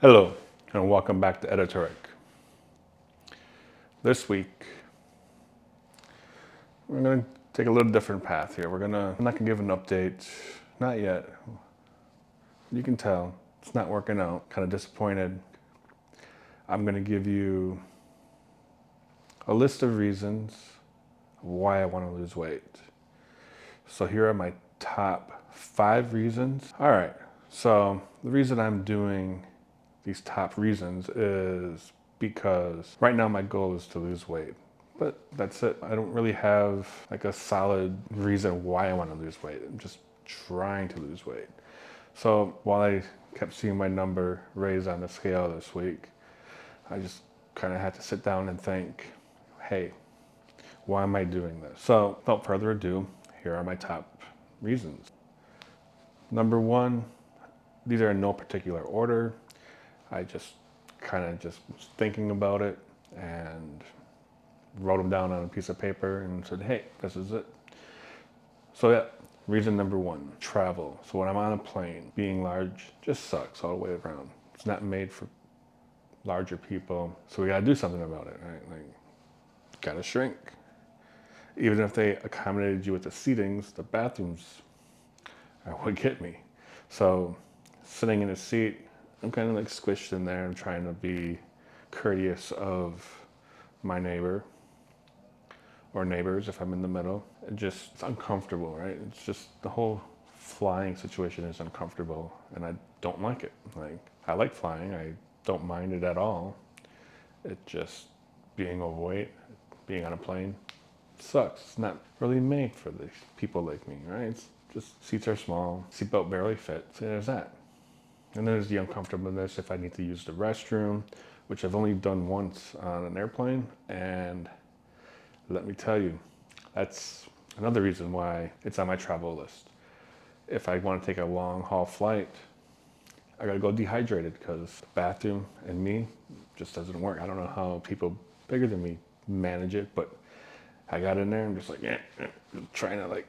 Hello, and welcome back to Editoric. This week, we're going to take a little different path here. I'm not going to give an update, not yet. You can tell it's not working out. Kind of disappointed. I'm going to give you a list of reasons why I want to lose weight. So here are my top 5 reasons. All right, so the reason I'm doing these top reasons is because right now my goal is to lose weight. But that's it. I don't really have like a solid reason why I want to lose weight. I'm just trying to lose weight. So while I kept seeing my number raise on the scale this week, I just kind of had to sit down and think, hey, why am I doing this? So without further ado, here are my top reasons. Number one, these are in no particular order. I just was thinking about it and wrote them down on a piece of paper and said, hey, this is it. So yeah, reason number one, travel. So when I'm on a plane, being large just sucks all the way around. It's not made for larger people. So we gotta do something about it, right? Like, gotta shrink. Even if they accommodated you with the seatings, the bathrooms would get me. So sitting in a seat, I'm kind of like squished in there. I'm trying to be courteous of my neighbor or neighbors if I'm in the middle. It's uncomfortable, right? It's just the whole flying situation is uncomfortable and I don't like it. Like, I like flying, I don't mind it at all. It just, being overweight, being on a plane, sucks. It's not really made for the people like me, right? It's just, seats are small, seatbelt barely fits, so there's that. And there's the uncomfortableness if I need to use the restroom, which I've only done once on an airplane, and let me tell you, that's another reason why it's on my travel list. If I want to take a long haul flight, I gotta go dehydrated because the bathroom and me just doesn't work. I don't know how people bigger than me manage it, but I got in there and just like, trying to like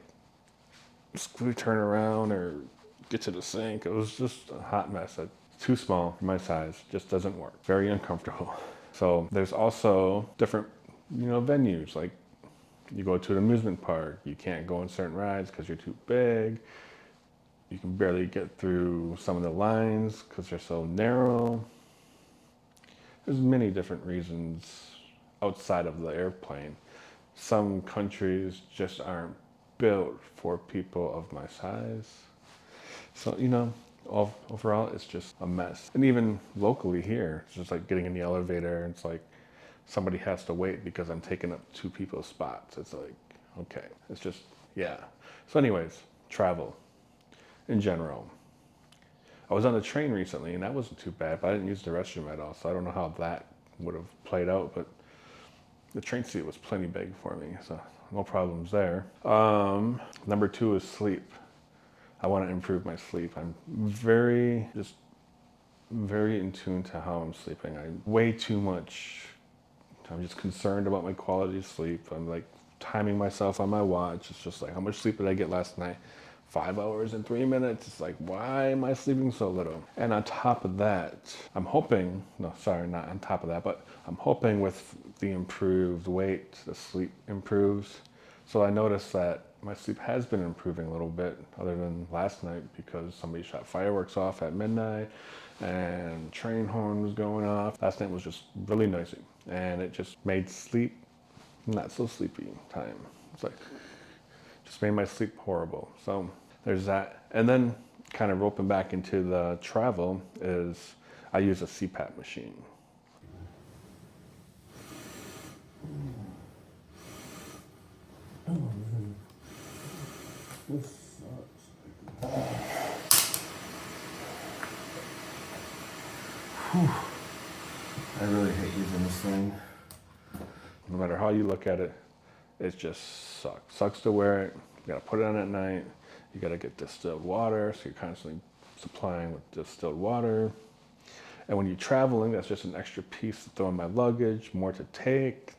turn around or get to the sink. It was just a hot mess. It's too small for my size, just doesn't work. Very uncomfortable. So there's also different, venues. Like, you go to an amusement park, you can't go on certain rides because you're too big. You can barely get through some of the lines because they're so narrow. There's many different reasons outside of the airplane. Some countries just aren't built for people of my size. So, overall, it's just a mess. And even locally here, it's just like getting in the elevator, it's like somebody has to wait because I'm taking up 2 people's spots. It's like, okay, it's just, yeah. So anyways, travel in general. I was on a train recently and that wasn't too bad, but I didn't use the restroom at all. So I don't know how that would have played out, but the train seat was plenty big for me. So no problems there. Number 2 is sleep. I want to improve my sleep. I'm very in tune to how I'm sleeping. I way too much. I'm just concerned about my quality of sleep. I'm like timing myself on my watch. It's just like, how much sleep did I get last night? 5 hours and 3 minutes. It's like, why am I sleeping so little? And on top of that, I'm hoping, no, sorry, not on top of that, but I'm hoping with the improved weight, the sleep improves. So I noticed that my sleep has been improving a little bit, other than last night because somebody shot fireworks off at midnight and train horn was going off. Last night was just really noisy and it just made sleep not so sleepy time. It's like, just made my sleep horrible. So there's that. And then kind of roping back into the travel is I use a CPAP machine. I really hate using this thing. No matter how you look at it, it just sucks. Sucks to wear it. You gotta put it on at night. You gotta get distilled water, so you're constantly supplying with distilled water. And when you're traveling, that's just an extra piece to throw in my luggage, more to take.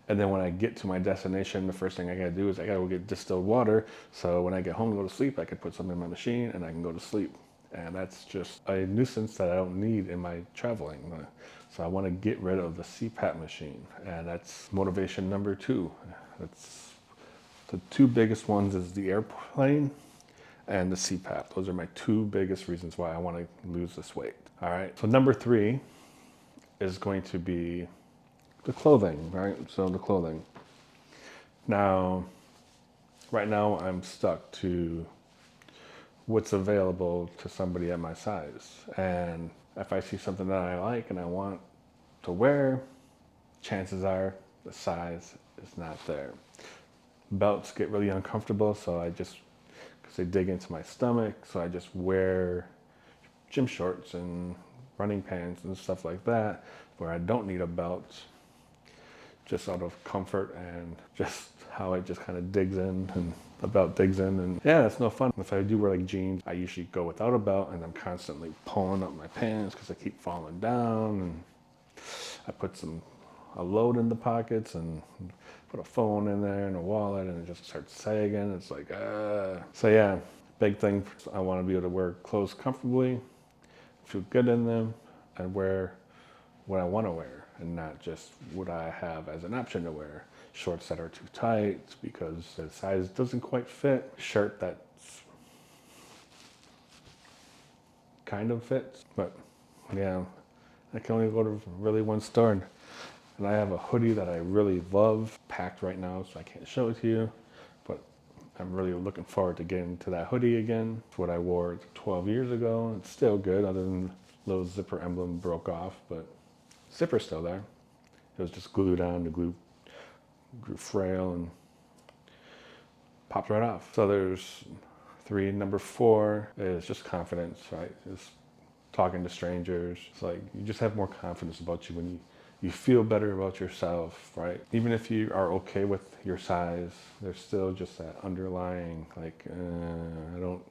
And then when I get to my destination, the first thing I gotta do is I gotta go get distilled water. So when I get home and go to sleep, I can put something in my machine and I can go to sleep. And that's just a nuisance that I don't need in my traveling. So I want to get rid of the CPAP machine. And that's motivation number 2. That's the 2 biggest ones is the airplane and the CPAP. Those are my 2 biggest reasons why I want to lose this weight. All right. So number 3 is going to be the clothing, right? So the clothing. Now, right now I'm stuck to what's available to somebody at my size. And if I see something that I like and I want to wear, chances are the size is not there. Belts get really uncomfortable, so because they dig into my stomach, so I just wear gym shorts and running pants and stuff like that, where I don't need a belt, just out of comfort and just how it just kind of digs in and the belt digs in. And yeah, it's no fun. If I do wear like jeans, I usually go without a belt and I'm constantly pulling up my pants because I keep falling down. And I put a load in the pockets and put a phone in there and a wallet and it just starts sagging. It's like, So yeah, big thing. I want to be able to wear clothes comfortably, feel good in them, and wear what I want to wear and not just what I have as an option to wear. Shorts that are too tight because the size doesn't quite fit. Shirt that's kind of fits, but yeah, I can only go to really one store. And I have a hoodie that I really love, packed right now, so I can't show it to you, but I'm really looking forward to getting to that hoodie again. It's what I wore 12 years ago. It's still good, other than the little zipper emblem broke off, but zipper's still there. It was just glued on, the glue grew frail and popped right off. So there's 3. Number 4 is just confidence, right? It's talking to strangers. It's like you just have more confidence about you when you feel better about yourself, right? Even if you are okay with your size, there's still just that underlying, like, I don't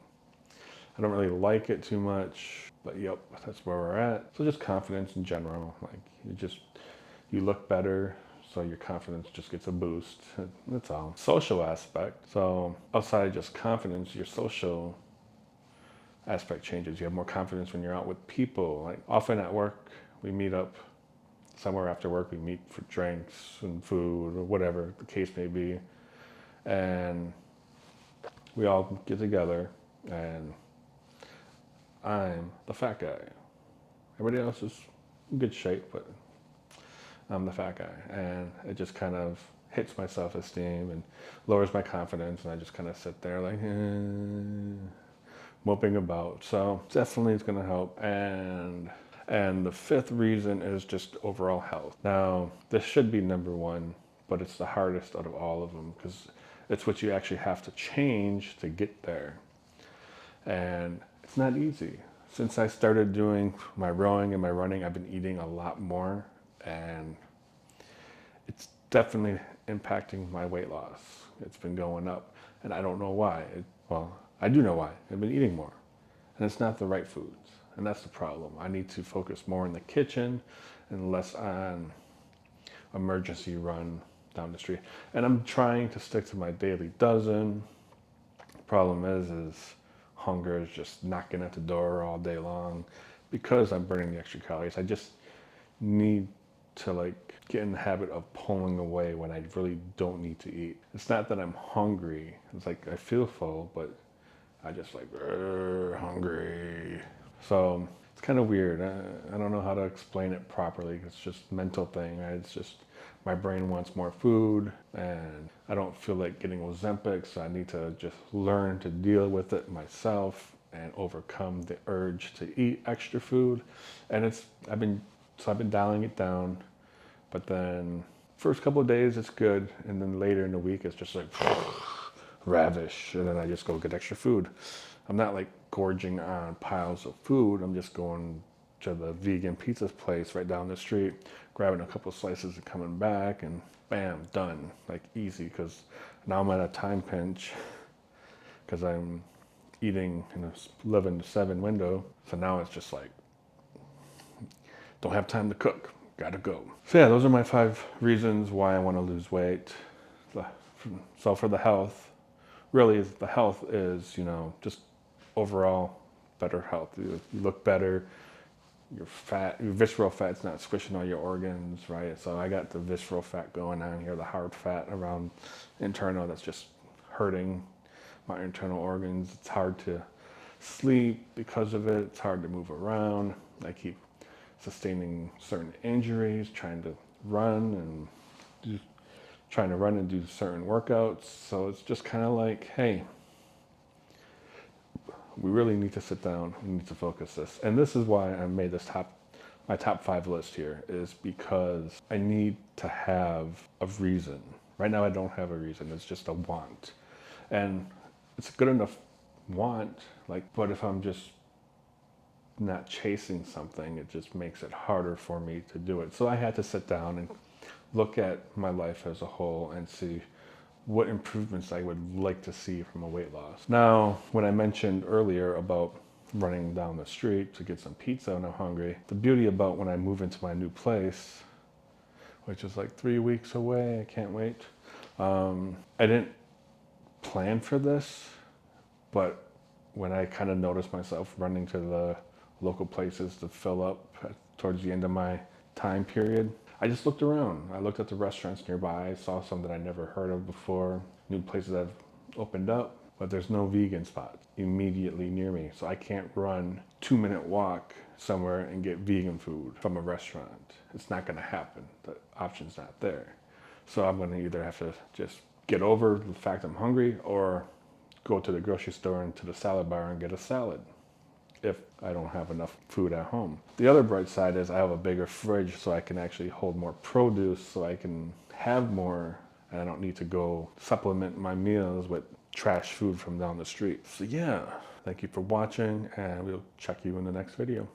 really like it too much, but yep, that's where we're at. So just confidence in general, like you look better, so your confidence just gets a boost. That's all. Social aspect. So outside of just confidence, your social aspect changes. You have more confidence when you're out with people. Like often at work, we meet up somewhere after work. We meet for drinks and food or whatever the case may be. And we all get together and I'm the fat guy. Everybody else is in good shape, but I'm the fat guy. And it just kind of hits my self-esteem and lowers my confidence. And I just kind of sit there like, moping about. So definitely it's going to help. And the 5th reason is just overall health. Now, this should be number 1, but it's the hardest out of all of them because it's what you actually have to change to get there. And it's not easy. Since I started doing my rowing and my running, I've been eating a lot more, and it's definitely impacting my weight loss. It's been going up, and I don't know why. Well, I do know why. I've been eating more, and it's not the right foods, and that's the problem. I need to focus more in the kitchen and less on emergency run down the street. And I'm trying to stick to my daily dozen. The problem is hunger is just knocking at the door all day long because I'm burning the extra calories. I just need to like get in the habit of pulling away when I really don't need to eat. It's not that I'm hungry. It's like I feel full, but I just like hungry. So it's kind of weird. I don't know how to explain it properly. It's just a mental thing. Right? It's just my brain wants more food and I don't feel like getting Ozempic, so I need to just learn to deal with it myself and overcome the urge to eat extra food. And I've been dialing it down, but then first couple of days it's good, and then later in the week it's just like ravish, and then I just go get extra food. I'm not like gorging on piles of food. I'm just going to the vegan pizza place right down the street, grabbing a couple of slices and coming back, and bam, done. Like easy, because now I'm at a time pinch because I'm eating in a 11 to 7 window. So now it's just like, don't have time to cook, gotta go. So yeah, those are my 5 reasons why I want to lose weight. So for the health, really the health is, just overall better health. You look better. Your visceral fat's not squishing all your organs, right? So I got the visceral fat going on here, the hard fat around internal that's just hurting my internal organs. It's hard to sleep because of it. It's hard to move around. I keep sustaining certain injuries, trying to run and do certain workouts. So it's just kind of like, hey, we really need to sit down. We need to focus this. And this is why I made my top 5 list here, is because I need to have a reason. Right now I don't have a reason. It's just a want. And it's a good enough want, but if I'm just not chasing something, it just makes it harder for me to do it. So I had to sit down and look at my life as a whole and see what improvements I would like to see from a weight loss. Now, when I mentioned earlier about running down the street to get some pizza when I'm hungry, the beauty about when I move into my new place, which is like 3 weeks away, I can't wait. I didn't plan for this, but when I kind of noticed myself running to the local places to fill up towards the end of my time period, I just looked around. I looked at the restaurants nearby. I saw some that I never heard of before, new places that have opened up, but there's no vegan spot immediately near me. So I can't run 2-minute walk somewhere and get vegan food from a restaurant. It's not gonna happen. The option's not there. So I'm gonna either have to just get over the fact I'm hungry or go to the grocery store and to the salad bar and get a salad if I don't have enough food at home. The other bright side is I have a bigger fridge so I can actually hold more produce, so I can have more and I don't need to go supplement my meals with trash food from down the street. So yeah, thank you for watching and we'll check you in the next video.